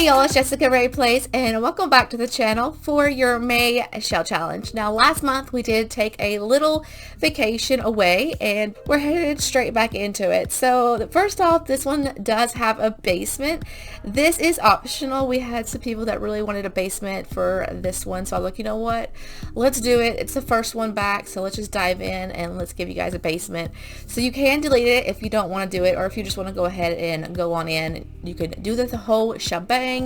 Hey y'all, it's Jessica Ray Plays, and welcome back to the channel for your May shell challenge. Now last month we did take a little vacation away and we're headed straight back into it. So first off, this one does have a basement. This is optional. We had some people that really wanted a basement for this one, so I'm like, you know what, let's do it. It's the first one back, so let's just dive in and let's give you guys a basement. So you can delete it if you don't want to do it, or if you just want to go ahead and go on in, you can do the whole shebang,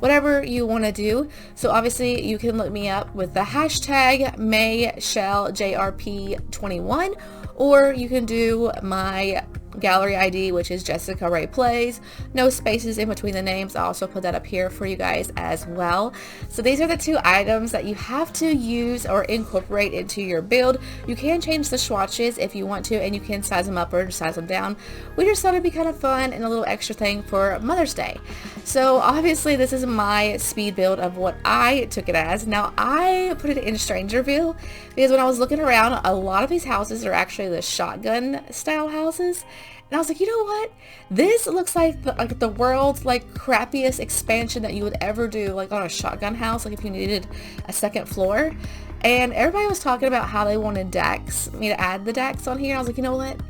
whatever you want to do. So obviously you can look me up with the hashtag MayShellJRP21, or you can do my gallery ID, which is Jessica Ray Plays, no spaces in between the names. I'll also put that up here for you guys as well. So these are the two items that you have to use or incorporate into your build. You can change the swatches if you want to, and you can size them up or size them down. We just thought it'd be kind of fun and a little extra thing for Mother's Day. So obviously this is my speed build of what I took it as. Now I put it in Strangerville because when I was looking around, a lot of these houses are actually the shotgun style houses. And I was like, you know what? This looks like the world's crappiest expansion that you would ever do, like on a shotgun house, like if you needed a second floor. And everybody was talking about how they wanted decks, me to add the decks on here. I was like, you know what?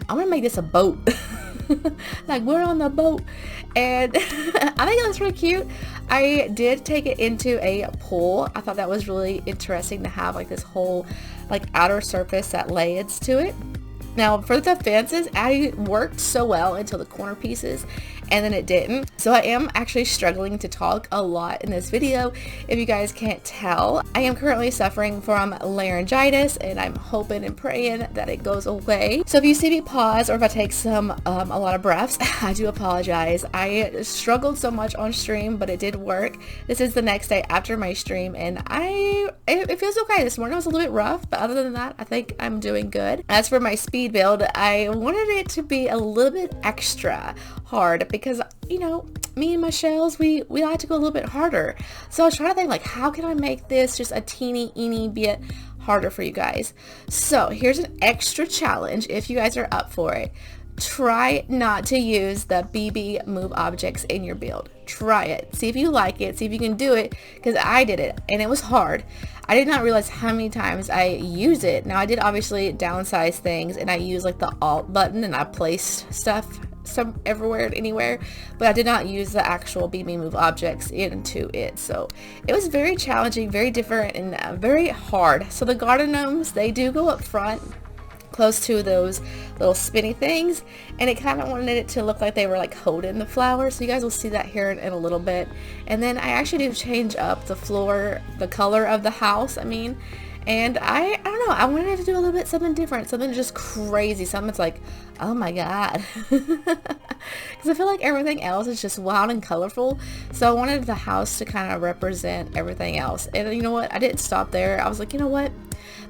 I'm gonna make this a boat. Like we're on the boat. And I think it looks really cute. I did take it into a pool. I thought that was really interesting to have like this whole outer surface that lays to it. Now for the fences, I worked so well until the corner pieces, and then it didn't. So I am actually struggling to talk a lot in this video. If you guys can't tell, I am currently suffering from laryngitis, and I'm hoping and praying that it goes away. So if you see me pause or if I take a lot of breaths, I do apologize. I struggled so much on stream, but it did work. This is the next day after my stream, and it feels okay. This morning was a little bit rough, but other than that, I think I'm doing good. As for my speed build, I wanted it to be a little bit extra hard because, you know, me and my shells, we like to go a little bit harder. So I was trying to think, how can I make this just a teeny bit harder for you guys? So here's an extra challenge if you guys are up for it. Try not to use the BB move objects in your build. Try it. See if you like it. See if you can do it, because I did it and it was hard. I did not realize how many times I use it. Now I did obviously downsize things, and I used the alt button, and I placed stuff everywhere and anywhere, but I did not use the actual BB move objects into it. So it was very challenging, very different, and very hard. So the garden gnomes, they do go up front close to those little spinny things, and it kind of wanted it to look like they were holding the flower, so you guys will see that here in a little bit. And then I actually do change up the floor, the color of the house, and I don't know, I wanted to do a little bit something different, something just crazy, something that's like, oh my god. Because I feel like everything else is just wild and colorful, so I wanted the house to kind of represent everything else. And you know what, I didn't stop there. I was like, you know what,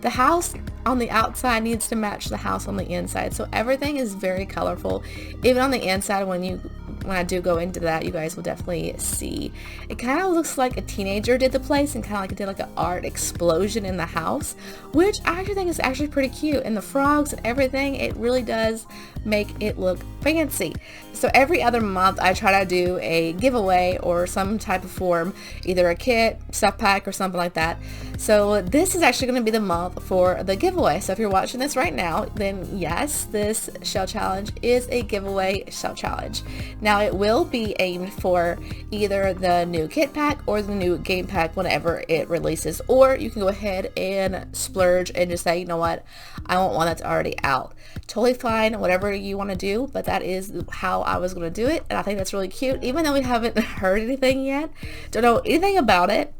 the house on the outside needs to match the house on the inside, so everything is very colorful. Even on the inside, when I do go into that, you guys will definitely see. It kind of looks like a teenager did the place, and kind of did an art explosion in the house, which I actually think is actually pretty cute. And the frogs and everything, it really does make it look fancy. So every other month I try to do a giveaway or some type of form, either a kit, stuff pack, or something like that. So this is actually going to be the month for the giveaway. So if you're watching this right now, then yes, this shell challenge is a giveaway shell challenge. Now it will be aimed for either the new kit pack or the new game pack whenever it releases, or you can go ahead and splurge and just say, you know what, I want one that's already out. Totally fine, whatever you want to do, but that is how I was going to do it, and I think that's really cute. Even though we haven't heard anything yet, don't know anything about it,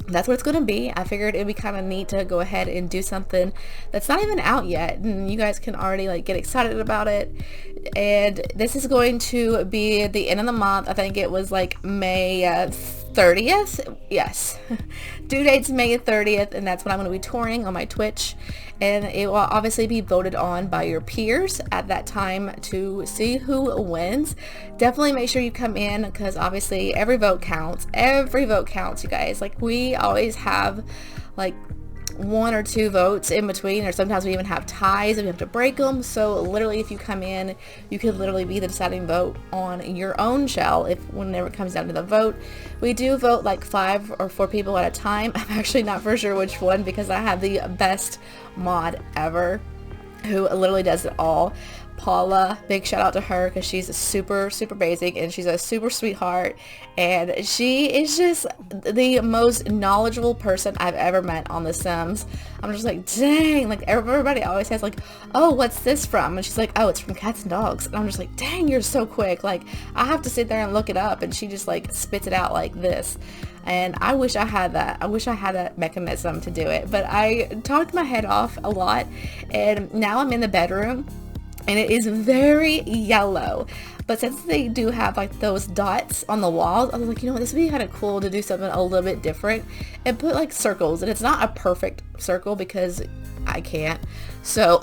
that's what it's going to be. I figured it'd be kind of neat to go ahead and do something that's not even out yet, and you guys can already get excited about it. And this is going to be the end of the month. I think it was May 30th. Yes. Due date's May 30th, and that's when I'm going to be touring on my Twitch. And it will obviously be voted on by your peers at that time to see who wins. Definitely make sure you come in, because obviously every vote counts. Every vote counts, you guys. We always have 1 or 2 votes in between, or sometimes we even have ties and we have to break them. So literally, if you come in, you could literally be the deciding vote on your own shell if whenever it comes down to the vote. We do vote like 5 or 4 people at a time. I'm actually not for sure which one, because I have the best mod ever who literally does it all. Paula, big shout out to her, because she's super basic and she's a super sweetheart, and she is just the most knowledgeable person I've ever met on The Sims. I'm just like, dang, like everybody always says like, oh, what's this from? And she's like, oh, it's from Cats and Dogs. And I'm just like, dang, you're so quick. Like I have to sit there and look it up, and she just like spits it out like this. And I wish I had that. I wish I had that mechanism to do it, but I talked my head off a lot, and now I'm in the bedroom and it is very yellow. But since they do have like those dots on the walls, I was like, you know what, this would be kind of cool to do something a little bit different and put like circles. And it's not a perfect circle because I can't. So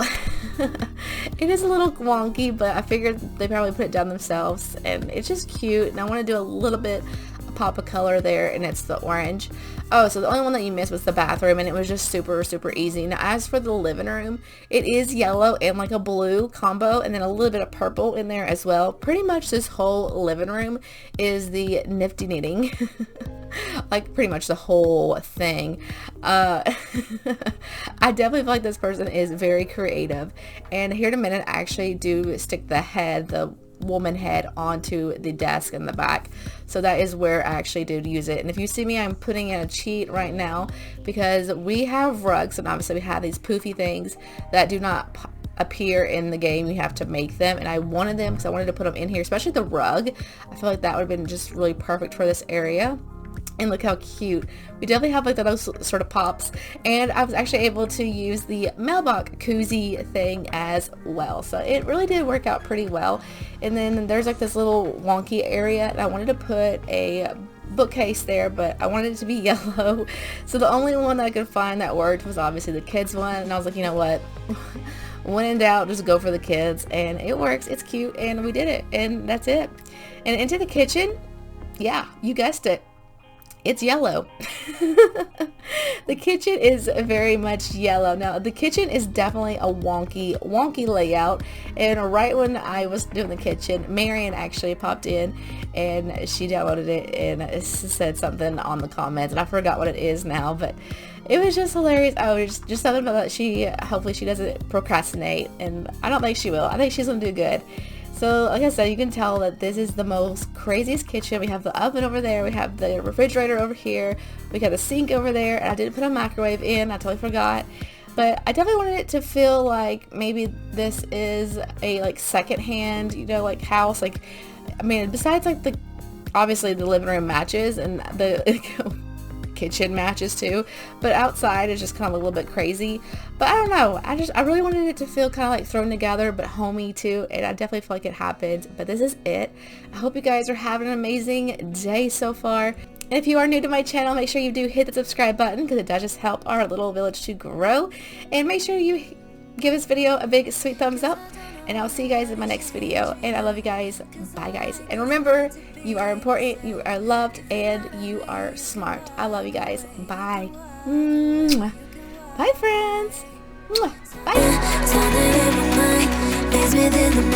it is a little wonky, but I figured they probably put it down themselves, and it's just cute. And I want to do a little bit pop of color there, and it's the orange. Oh, so the only one that you missed was the bathroom, and it was just super easy. Now as for the living room, it is yellow and like a blue combo, and then a little bit of purple in there as well. Pretty much this whole living room is the nifty knitting. Like pretty much the whole thing. I definitely feel like this person is very creative, and here in a minute I actually do stick the woman head onto the desk in the back, so that is where I actually did use it. And if you see me, I'm putting in a cheat right now because we have rugs, and obviously we have these poofy things that do not appear in the game. You have to make them, and I wanted them because I wanted to put them in here, especially the rug. I feel like that would have been just really perfect for this area. And look how cute. We definitely have like those sort of pops, and I was actually able to use the mailbox koozie thing as well, so it really did work out pretty well. And then there's like this little wonky area, and I wanted to put a bookcase there, but I wanted it to be yellow, so the only one that I could find that worked was obviously the kids one, and I was like, you know what, when in doubt, just go for the kids. And it works, it's cute, and we did it, and that's it. And into the kitchen, yeah, you guessed it, it's yellow. The kitchen is very much yellow. Now the kitchen is definitely a wonky layout, and right when I was doing the kitchen, Marion actually popped in and she downloaded it and said something on the comments, and I forgot what it is now, but it was just hilarious. I was just something about that hopefully she doesn't procrastinate, and I don't think she will. I think she's gonna do good. So like I said, you can tell that this is the most craziest kitchen. We have the oven over there, we have the refrigerator over here, we got the sink over there, and I didn't put a microwave in, I totally forgot. But I definitely wanted it to feel like maybe this is a like secondhand, you know, like house. Like, I mean, besides like obviously the living room matches and the kitchen matches too, but outside is just kind of a little bit crazy. But I don't know, I really wanted it to feel kind of like thrown together but homey too, and I definitely feel like it happened. But this is it. I hope you guys are having an amazing day so far, and if you are new to my channel, make sure you do hit the subscribe button because it does just help our little village to grow. And make sure you give this video a big sweet thumbs up, and I'll see you guys in my next video. And I love you guys. Bye guys. And remember, you are important, you are loved, and you are smart. I love you guys. Bye. Mwah. Bye friends. Mwah. Bye. Something in my mind, it's within the